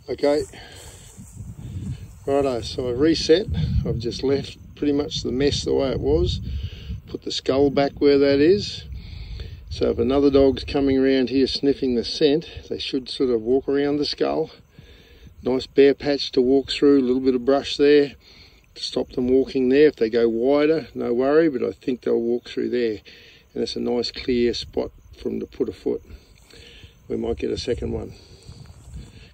Okay, righto, so I've reset. I've just left pretty much the mess the way it was. Put the skull back where that is. So if another dog's coming around here sniffing the scent, they should sort of walk around the skull. Nice bare patch to walk through, a little bit of brush there to stop them walking there. If they go wider, no worry, but I think they'll walk through there. And it's a nice clear spot for them to put a foot. We might get a second one.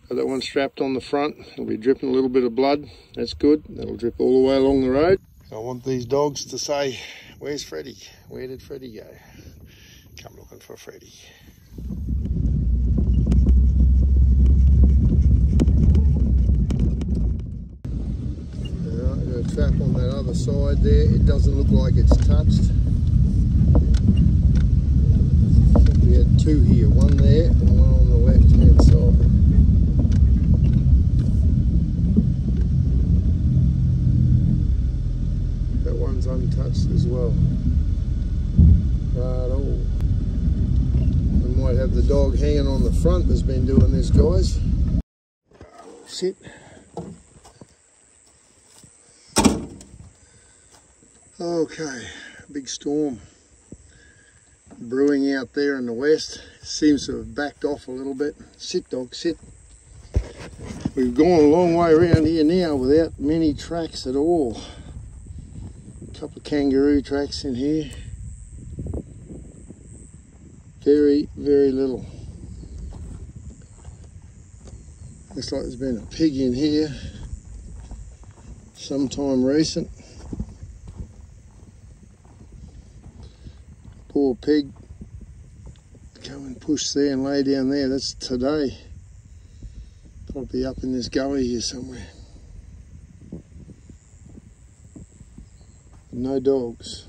Got that one strapped on the front. It'll be dripping a little bit of blood. That's good. That'll drip all the way along the road. I want these dogs to say, where's Freddie? Where did Freddie go? Come looking for Freddie. Alright, got a trap on that other side there. It doesn't look like it's touched. I think we had two here, one there and one on the left hand side. That one's untouched as well. Right, oh. We might have the dog hanging on the front that's been doing this, guys. Sit. Okay, big storm brewing out there in the west. Seems to have backed off a little bit. Sit, dog, sit. We've gone a long way around here now without many tracks at all. A couple of kangaroo tracks in here. Very, very little. Looks like there's been a pig in here sometime recent. Poor pig. Come and push there and lay down there. That's today. Probably up in this gully here somewhere. No dogs.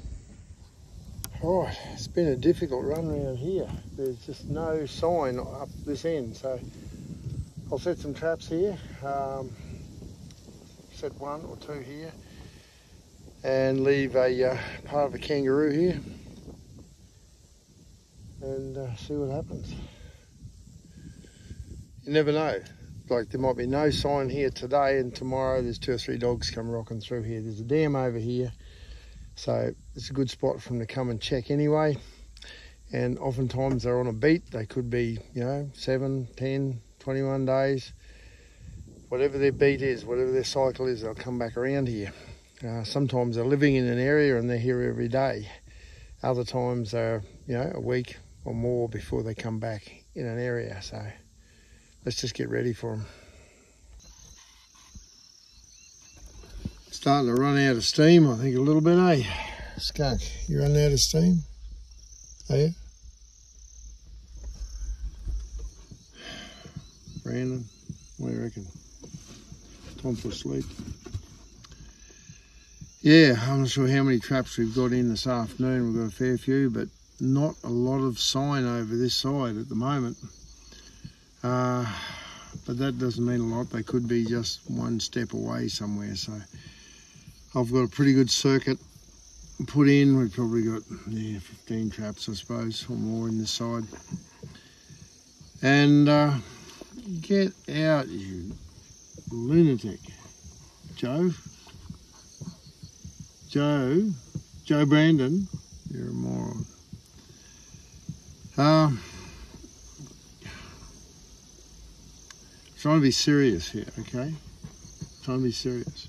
Right, it's been a difficult run around here. There's just no sign up this end, so I'll set some traps here. Set one or two here and leave a part of a kangaroo here and see what happens. You never know. Like, there might be no sign here today and tomorrow there's 2 or 3 dogs come rocking through here. There's a dam over here. So it's a good spot for them to come and check anyway. And oftentimes they're on a beat. They could be, 7, 10, 21 days. Whatever their beat is, whatever their cycle is, they'll come back around here. Sometimes they're living in an area and they're here every day. Other times they're, a week or more before they come back in an area. So let's just get ready for them. Starting to run out of steam, I think, a little bit, eh? Skunk, you running out of steam? Are you? Brandon, what do you reckon? Time for sleep. Yeah, I'm not sure how many traps we've got in this afternoon. We've got a fair few, but not a lot of sign over this side at the moment. But that doesn't mean a lot. They could be just one step away somewhere, so I've got a pretty good circuit put in. We've probably got 15 traps, I suppose, or more in this side. And get out, you lunatic. Joe Brandon, you're a moron. Trying to be serious here, okay? Trying to be serious.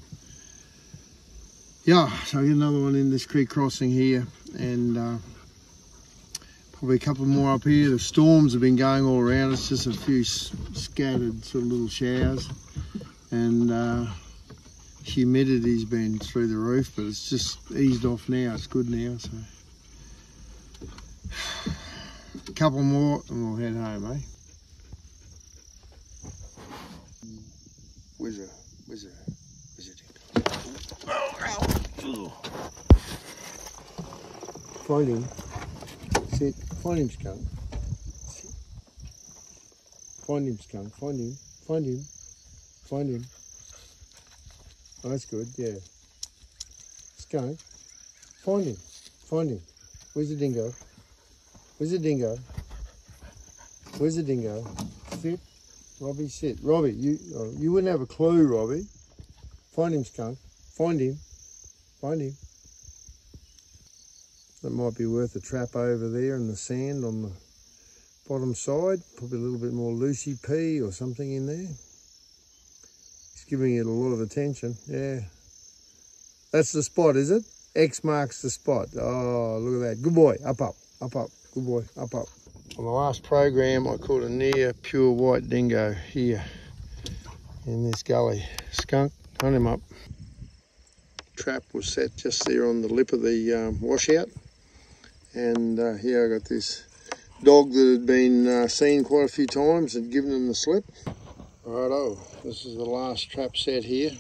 Yeah, so I get another one in this creek crossing here, and probably a couple more up here. The storms have been going all around. It's just a few scattered sort of little showers, and humidity's been through the roof, but it's just eased off now. It's good now, so a couple more and we'll head home, eh? Where's it? Find him. Sit. Find him, skunk. Sit. Find him, skunk. Find him. Find him. Find him. Oh, that's good, yeah. Skunk. Find him. Find him. Where's the dingo? Where's the dingo? Where's the dingo? Sit. Robbie, sit. Robbie, you wouldn't have a clue, Robbie. Find him, skunk. Find him. Find him. That might be worth a trap over there in the sand on the bottom side. Probably a little bit more Lucy P or something in there. He's giving it a lot of attention. Yeah. That's the spot, is it? X marks the spot. Oh, look at that. Good boy. Up, up. Up, up. Good boy. Up, up. On the last program, I caught a near pure white dingo here in this gully. Skunk, hunt him up. Trap was set just there on the lip of the washout. And here I got this dog that had been seen quite a few times and given him the slip. Righto, this is the last trap set here.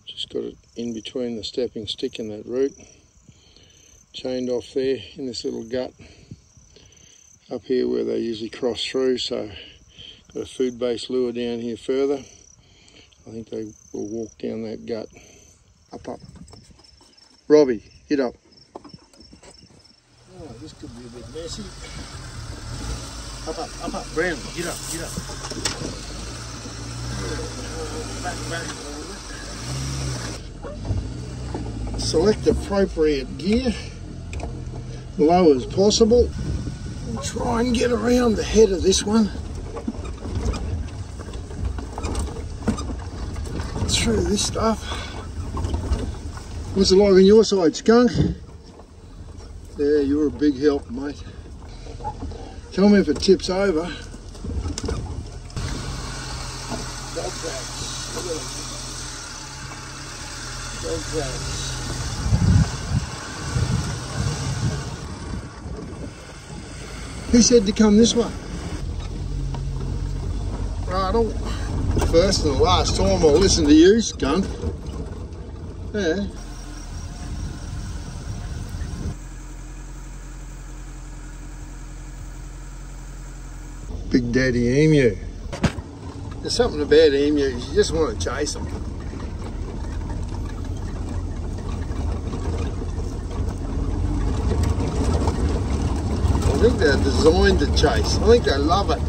Just got it in between the stepping stick and that root. Chained off there in this little gut up here where they usually cross through, so got a food-based lure down here further. I think they will walk down that gut. Up, up. Robbie, get up. Oh, this could be a bit messy. Up, up, up, Brown, get up, get up. Back. Select appropriate gear, low as possible. Try and get around the head of this one. Through this stuff. What's it like on your side, skunk? Yeah, you're a big help, mate. Tell me if it tips over. Dog tracks. Look at them. Dog tracks. Who said to come this way? Righto. First and the last time I'll listen to you, skunk. Yeah. Big Daddy emu. There's something about emus, you just want to chase them. I think they're designed to chase. I think they love it.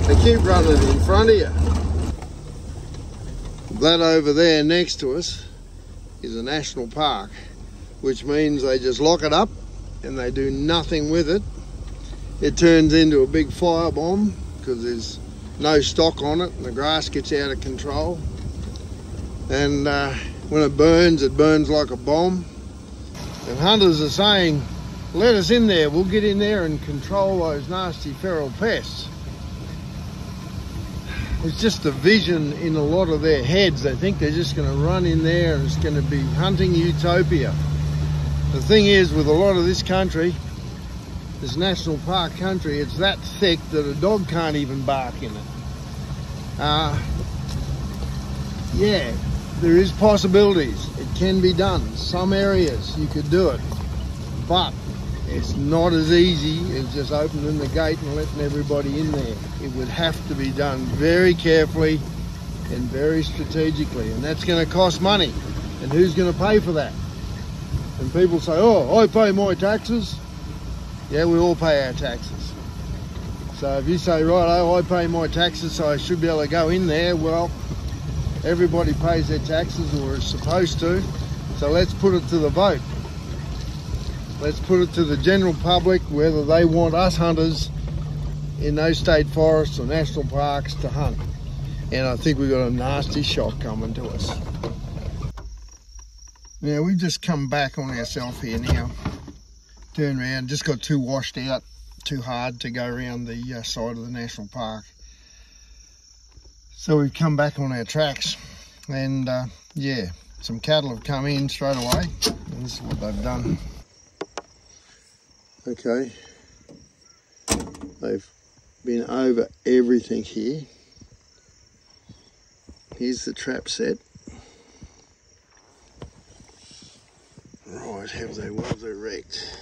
They keep running in front of you. That over there next to us is a national park, which means they just lock it up and they do nothing with it. It turns into a big firebomb because there's no stock on it and the grass gets out of control. And when it burns like a bomb. And hunters are saying, let us in there, we'll get in there and control those nasty feral pests. It's just a vision in a lot of their heads. They think they're just going to run in there and it's going to be hunting utopia. The thing is, with a lot of this country, this national park country, it's that thick that a dog can't even bark in it. Yeah, there is possibilities. It can be done. Some areas you could do it, but it's not as easy as just opening the gate and letting everybody in there. It would have to be done very carefully and very strategically, and that's going to cost money. And who's going to pay for that? And people say, oh, I pay my taxes. Yeah, we all pay our taxes. So if you say, right, I pay my taxes, so I should be able to go in there, well, everybody pays their taxes or is supposed to. So let's put it to the vote. Let's put it to the general public whether they want us hunters in those state forests or national parks to hunt. And I think we've got a nasty shock coming to us. Now we've just come back on ourselves here now. Turn around, just got too washed out, too hard to go around the side of the national park. So we've come back on our tracks and yeah, some cattle have come in straight away and this is what they've done. Okay, they've been over everything here. Here's the trap set. Right, have they well wrecked?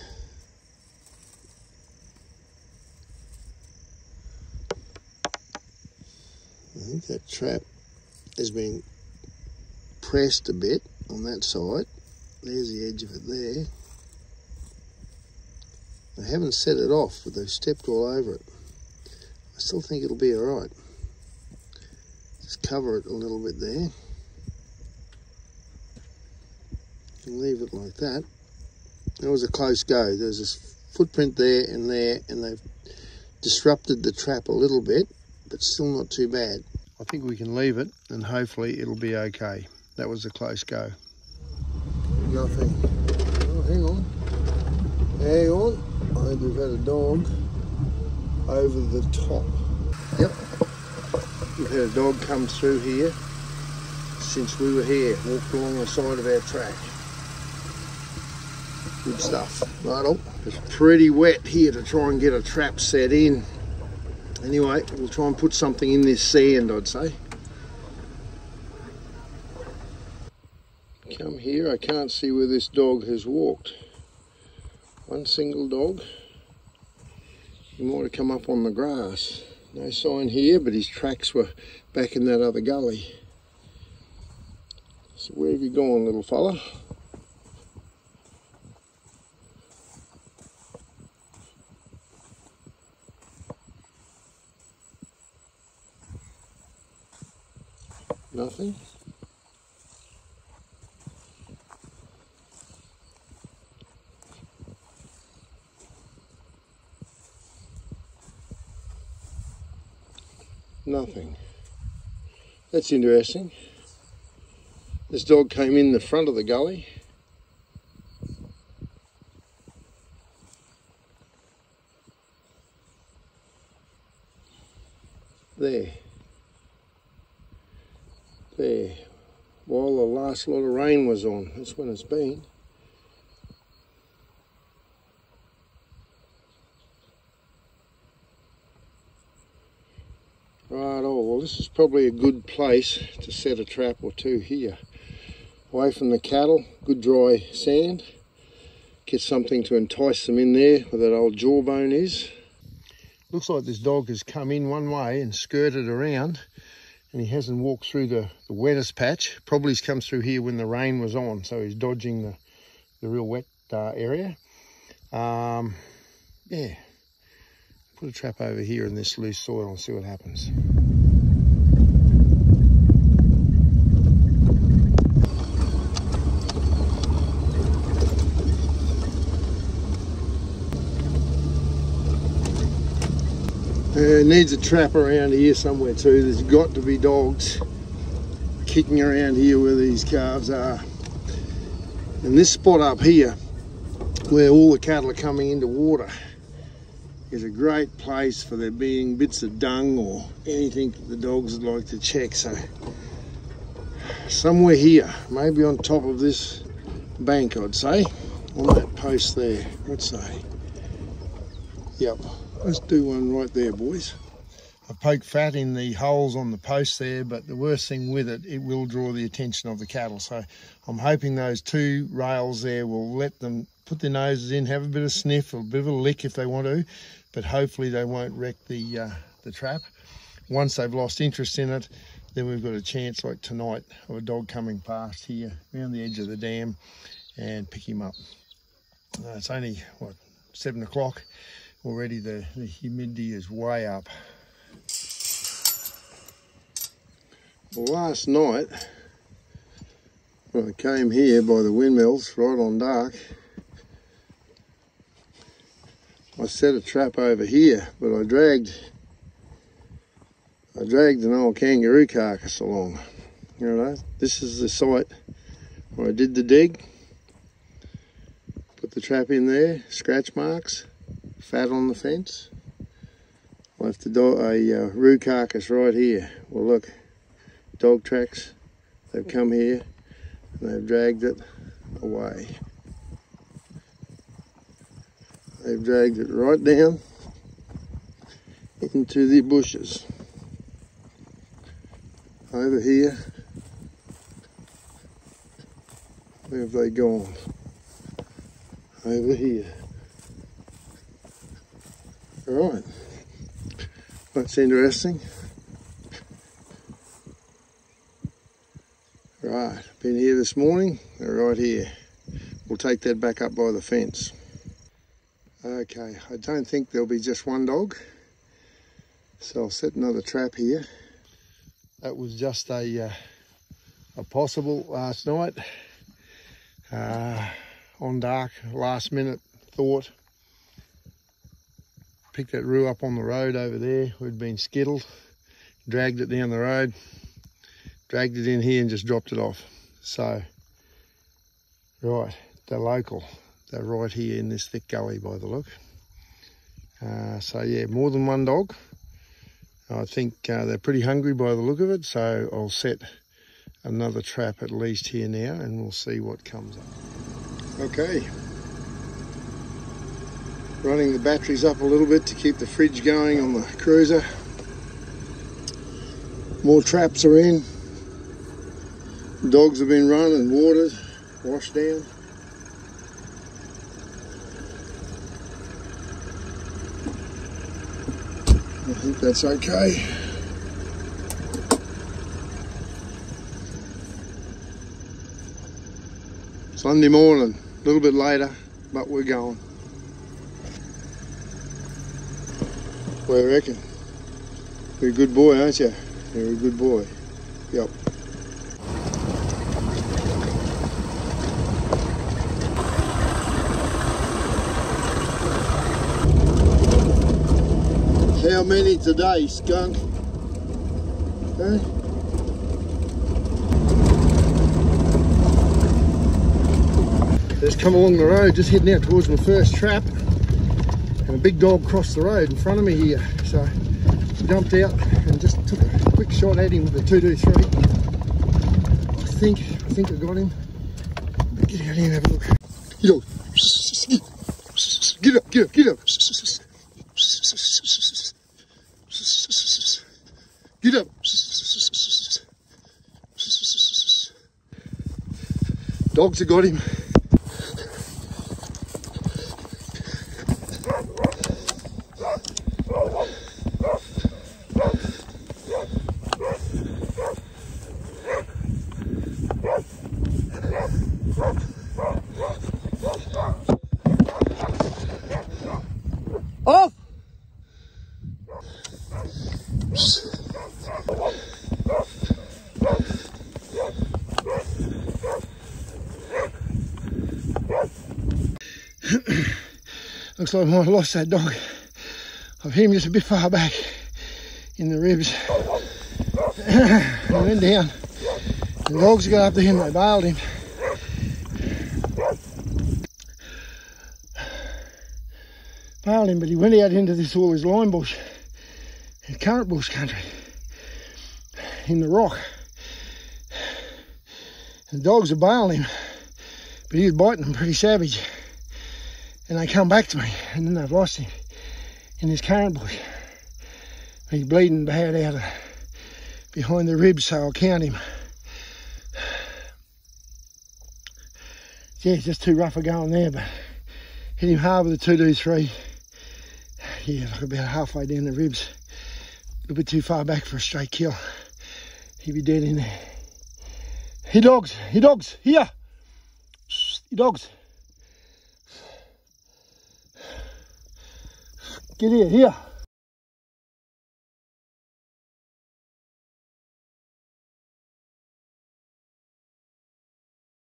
I think that trap has been pressed a bit on that side. There's the edge of it there. They haven't set it off, but they've stepped all over it. I still think it'll be all right. Just cover it a little bit there. And leave it like that. That was a close go. There's this footprint there, and they've disrupted the trap a little bit, but still not too bad. I think we can leave it, and hopefully it'll be okay. That was a close go. Nothing. Oh, hang on. Hang on. I think we've had a dog over the top. Yep. We've had a dog come through here since we were here, walked along the side of our track. Good stuff. Right, it's pretty wet here to try and get a trap set in. Anyway, we'll try and put something in this sand, I'd say. Come here, I can't see where this dog has walked. One single dog. He might have come up on the grass. No sign here, but his tracks were back in that other gully. So where have you gone, little fella? Nothing. Nothing. That's interesting. This dog came in the front of the gully. There. There. While the last lot of rain was on. That's when it's been. Right, oh, well this is probably a good place to set a trap or two here. Away from the cattle, good dry sand. Get something to entice them in there where that old jawbone is. Looks like this dog has come in one way and skirted around, and he hasn't walked through the wettest patch. Probably he's come through here when the rain was on, so he's dodging the real wet area. Yeah. Put a trap over here in this loose soil and see what happens. It needs a trap around here somewhere too. There's got to be dogs kicking around here where these calves are. And this spot up here, where all the cattle are coming into water, is a great place for there being bits of dung or anything that the dogs would like to check. So somewhere here, maybe on top of this bank, I'd say, on that post there, I'd say. Yep, let's do one right there, boys. I poked fat in the holes on the post there, but the worst thing with it, it will draw the attention of the cattle. So I'm hoping those two rails there will let them put their noses in, have a bit of sniff, or a bit of a lick if they want to, but hopefully they won't wreck the trap. Once they've lost interest in it, then we've got a chance, like tonight, of a dog coming past here around the edge of the dam and pick him up. It's only, what, 7 o'clock. Already the humidity is way up. Well, last night, when I came here by the windmills, right on dark, I set a trap over here, but I dragged an old kangaroo carcass along. You know, this is the site where I did the dig, put the trap in there, scratch marks, fat on the fence. I left a roo carcass right here. Well, look, dog tracks, they've come here and they've dragged it away. They've dragged it right down into the bushes. Over here, where have they gone? Over here. Right, that's interesting. Right, been here this morning, they're right here. We'll take that back up by the fence. Okay, I don't think there'll be just one dog, so I'll set another trap here. That was just a possible last night. On dark, last minute thought. Picked that roo up on the road over there. We'd been skittled, dragged it down the road, dragged it in here and just dropped it off. So, right, they're local. They're right here in this thick gully by the look. So yeah, more than one dog. I think they're pretty hungry by the look of it, so I'll set another trap at least here now and we'll see what comes up. Okay, running the batteries up a little bit to keep the fridge going on the cruiser. More traps are in. Dogs have been run and watered, washed down. I think that's okay. Sunday morning, a little bit later, but we're going. What do you reckon? You're a good boy, aren't you? You're a good boy. Yep. How many today, skunk? Huh? Just come along the road, just heading out towards my first trap, and a big dog crossed the road in front of me here. So I jumped out and just took a quick shot at him with a 223. I think I got him. Get out here and have a look. Get up, get up, get up. Get up. Dogs have got him. Off! Looks like I might have lost that dog. I've hit him just a bit far back in the ribs. He went down. The dogs got up to him, they bailed him. Bailed him, but he went out into all this lime bush and currant bush country in the rock. The dogs are bailing him, but he was biting them pretty savage. And they come back to me, and then they've lost him in this currant bush. He's bleeding bad out of behind the ribs, so I'll count him. Yeah, it's just too rough a going there, but hit him hard with a 223. Yeah, like about halfway down the ribs. A little bit too far back for a straight kill. He'd be dead in there. Hey dogs, here! Hey dogs. Get here.